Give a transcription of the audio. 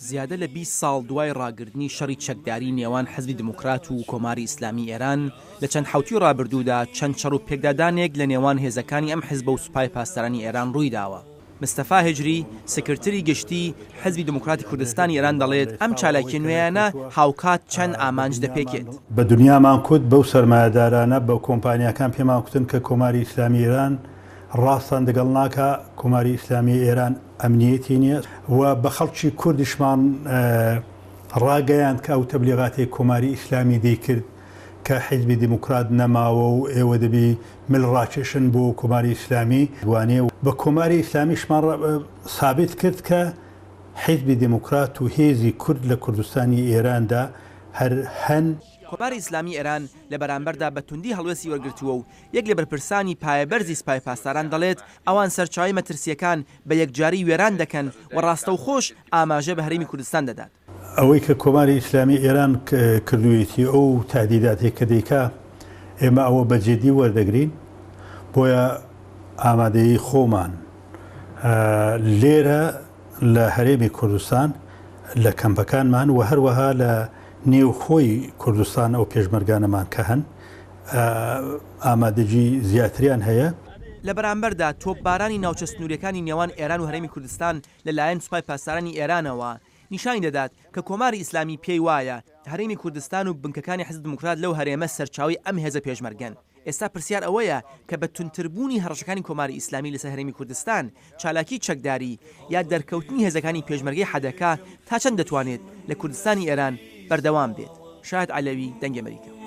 زیادە لە 20 ساڵ دوای ڕاگررتنی شەڕی چەکداری نێوان حزبی دموکرات و کۆماری ئیسلامی ئێران لە چەند حوتی ڕابردوودا چەند شەڕ و پێکدادانێک لە نێوان هێزەکانی ئەم حزبە و سوپای پاسدارانی ئێران ڕووی داوە. مستەفا هجری سکرتری گشتی حزبی دموکراتی کوردستانی ئێران دەڵێت ئەم چالاکی نوێیانە هاوکات چەند ئامانج دەپێکێت. بە دنیامان کوت بەو سەرمایەدارانە بە کۆمپانیەکان پێمان کوتن کە کۆماری ئیسلامی ئێران ڕاستان دەگەڵ ناکە، کۆماری ئیسلامی ئێران ئەمنیەتی نییە و بە خەڵکی کوردیشمان ڕاگەیان کە ئەو تەبلیغاتی کۆماری ئیسلامی دەیکرد کە حیزبی دیموکرات نەماوە و ئێوە دەبی مل ڕاکێشن بۆ کۆماری ئیسلامی دوانێ و بە کۆماری ئیسلامیشمان سابت کرد کە حیزبی دیموکرات و هێزی کورد لە کوردستانی ئێراندا هەن. کۆماری ئیسلامی ئێران لە بەرامبەردا بە توندی هەڵوێستی وەرگرتووە و یەک لە بەرپرسانی پایەبەرزی سوپای پاسداران دەڵێت ئەوان سەرچاوی مەترسیەکان بە یەکجاری وێران دەکەن و ڕاستەوخۆش ئاماژە بە هەرێمی کوردستان دەدات. ئەوەی کە کۆماری ئیسلامی ئێران کردوویەتی ئەو تهدیداتێک کە دەیکا ئێمە ئەوە بەجێدی وەردەگرین، بۆیە ئامادەیی خۆمان لێرە لە هەرێمی کوردستان لە کەمپەکانمان و هەروەها لە نێوخۆی کوردستان ئەو پێشمەرگانەمان کە هەن ئامادەجی زیاتریان هەیە. لە بەرامبەردا تۆپبارانی ناوچە سنووریەکانی نێوان ئێران و هەرێمی کوردستان لەلایەن سوپای پاسدارانی ئێرانەوە نیشانی دەدات کە کۆماری ئیسلامی پێی وایە هەرێمی کوردستان و بنکەکانی حزب دموکرات لەو هەرێمە سەرچاوی ئەم هێزە پێشمەرگەن. ئێستا پرسیار ئەوەیە کە بە تونتربوونی هەڕەشەکانی کۆماری ئیسلامی لەسەر هەرێمی کوردستان چالاکی چەکداری یا دەرکەوتنی هێزەکانی پێشمەرگەی حەدەکە تا چەند دەتوانێت لە کوردستانی ئێران بەردەوام بێت. شاهد عەلەوی، دەنگی ئەمریکا.